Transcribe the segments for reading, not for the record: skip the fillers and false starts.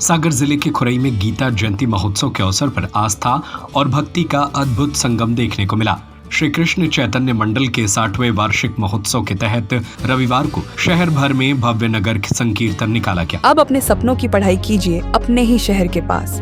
सागर जिले के खुरई में गीता जयंती महोत्सव के अवसर पर आस्था और भक्ति का अद्भुत संगम देखने को मिला। श्री कृष्ण चैतन्य मंडल के 60वें वार्षिक महोत्सव के तहत रविवार को शहर भर में भव्य नगर संकीर्तन निकाला गया। अब अपने सपनों की पढ़ाई कीजिए अपने ही शहर के पास।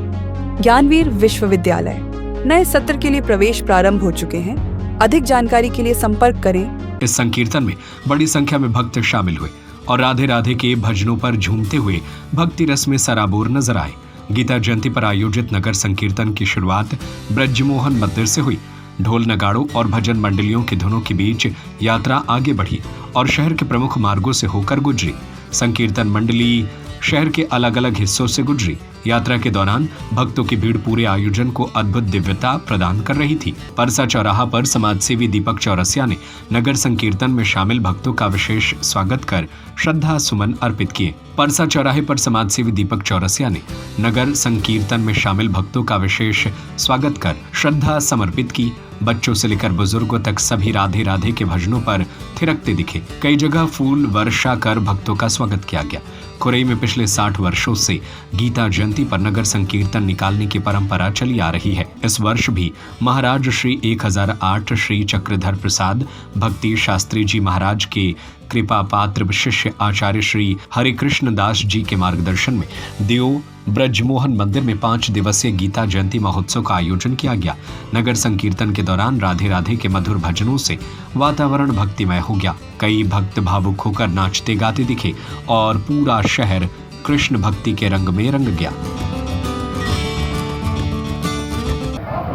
ज्ञानवीर विश्वविद्यालय नए सत्र के लिए प्रवेश प्रारंभ हो चुके हैं। अधिक जानकारी के लिए संपर्क करें। इस संकीर्तन में बड़ी संख्या में भक्त शामिल हुए और राधे राधे के भजनों पर झूमते हुए भक्ति रस में सराबोर नजर आए। गीता जयंती पर आयोजित नगर संकीर्तन की शुरुआत ब्रजमोहन मंदिर से हुई। ढोल नगाड़ों और भजन मंडलियों की धुनों के बीच यात्रा आगे बढ़ी और शहर के प्रमुख मार्गों से होकर गुजरी। संकीर्तन मंडली शहर के अलग अलग हिस्सों से गुजरी। यात्रा के दौरान भक्तों की भीड़ पूरे आयोजन को अद्भुत दिव्यता प्रदान कर रही थी। परसा चौराहा पर समाजसेवी दीपक चौरसिया ने नगर संकीर्तन में शामिल भक्तों का विशेष स्वागत कर श्रद्धा सुमन अर्पित किए। परसा चौराहे पर समाजसेवी दीपक चौरसिया ने नगर संकीर्तन में शामिल भक्तों का विशेष स्वागत कर श्रद्धा समर्पित की। बच्चों से लेकर बुजुर्गों तक सभी राधे राधे के भजनों पर थिरकते दिखे। कई जगह फूल वर्षा कर भक्तों का स्वागत किया गया। खुरई में पिछले 60 वर्षों से गीता जयंती पर नगर संकीर्तन निकालने की परंपरा चली आ रही है। इस वर्ष भी महाराज श्री 1008 श्री चक्रधर प्रसाद भक्ति शास्त्री जी महाराज के कृपा पात्र शिष्य आचार्य श्री हरे कृष्ण दास जी के मार्गदर्शन में देव ब्रजमोहन मंदिर में 5 दिवसीय गीता जयंती महोत्सव का आयोजन किया गया। नगर संकीर्तन के दौरान राधे राधे के मधुर भजनों से वातावरण भक्तिमय हो गया। कई भक्त भावुक होकर नाचते गाते दिखे और पूरा शहर कृष्ण भक्ति के रंग में रंग गया।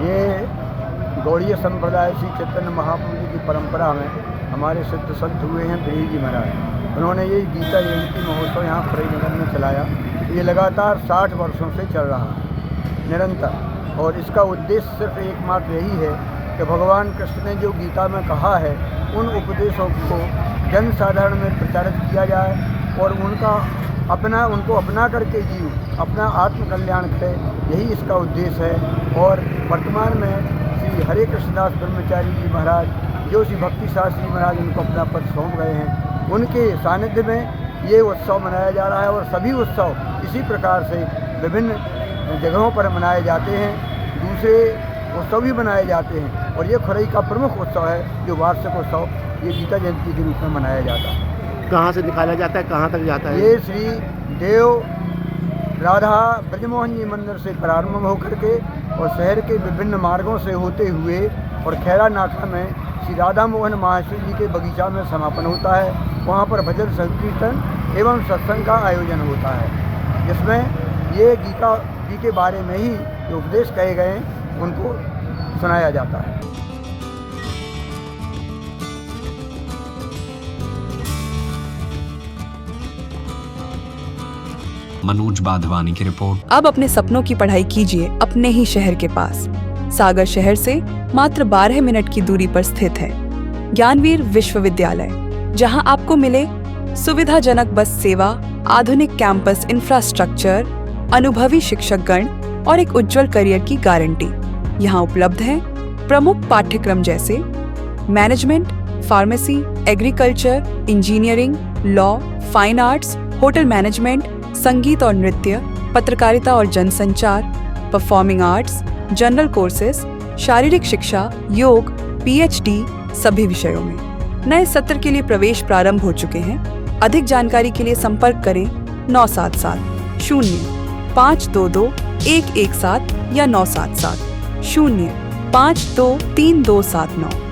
ये गौड़ीय संप्रदाय श्री चैतन्य महाप्रभु की परंपरा में हमारे सिद्ध संत हुए हैं बिरही जी महाराज। उन्होंने ये गीता जयंती महोत्सव यहाँ खुरई नगर में चलाया। ये लगातार 60 वर्षों से चल रहा है निरंतर, और इसका उद्देश्य सिर्फ एकमात्र यही है कि भगवान कृष्ण ने जो गीता में कहा है उन उपदेशों को जन साधारण में प्रचारित किया जाए और उनको अपना करके जीव अपना आत्मकल्याण करे, यही इसका उद्देश्य है। और वर्तमान में श्री हरे कृष्णदास ब्रह्मचारी जी महाराज जो श्री भक्ति शास्त्री महाराज उनको अपना पद सौंप गए हैं, उनके सानिध्य में ये उत्सव मनाया जा रहा है। और सभी उत्सव इसी प्रकार से विभिन्न जगहों पर मनाए जाते हैं, दूसरे उत्सव भी मनाए जाते हैं। और ये खुरई का प्रमुख उत्सव है जो वार्षिक उत्सव ये गीता जयंती के रूप में मनाया जाता है। कहाँ से निकाला जाता है, कहाँ तक जाता है? ये श्री देव राधा ब्रजमोहन जी मंदिर से प्रारंभ होकर के और शहर के विभिन्न मार्गों से होते हुए और खैरा नाका में श्री राधा मोहन महाशय जी के बगीचा में समापन होता है। वहाँ पर भजन संकीर्तन एवं सत्संग का आयोजन होता है, जिसमें ये गीता जी के बारे में ही जो उपदेश कहे गए उनको सुनाया जाता है। मनोज बाधवानी की रिपोर्ट। अब अपने सपनों की पढ़ाई कीजिए अपने ही शहर के पास। सागर शहर से मात्र 12 मिनट की दूरी पर स्थित है ज्ञानवीर विश्वविद्यालय, जहां आपको मिले सुविधाजनक बस सेवा, आधुनिक कैंपस इंफ्रास्ट्रक्चर, अनुभवी शिक्षकगण और एक उज्जवल करियर की गारंटी। यहां उपलब्ध है प्रमुख पाठ्यक्रम जैसे management, pharmacy, agriculture, engineering, law, fine arts, hotel management, संगीत और नृत्य, पत्रकारिता और जनसंचार, परफॉर्मिंग आर्ट्स, जनरल कोर्सेज, शारीरिक शिक्षा, योग, पीएचडी सभी विषयों में। नए सत्र के लिए प्रवेश प्रारंभ हो चुके हैं। अधिक जानकारी के लिए संपर्क करें 977 0 522 117 या 977 0 523 279।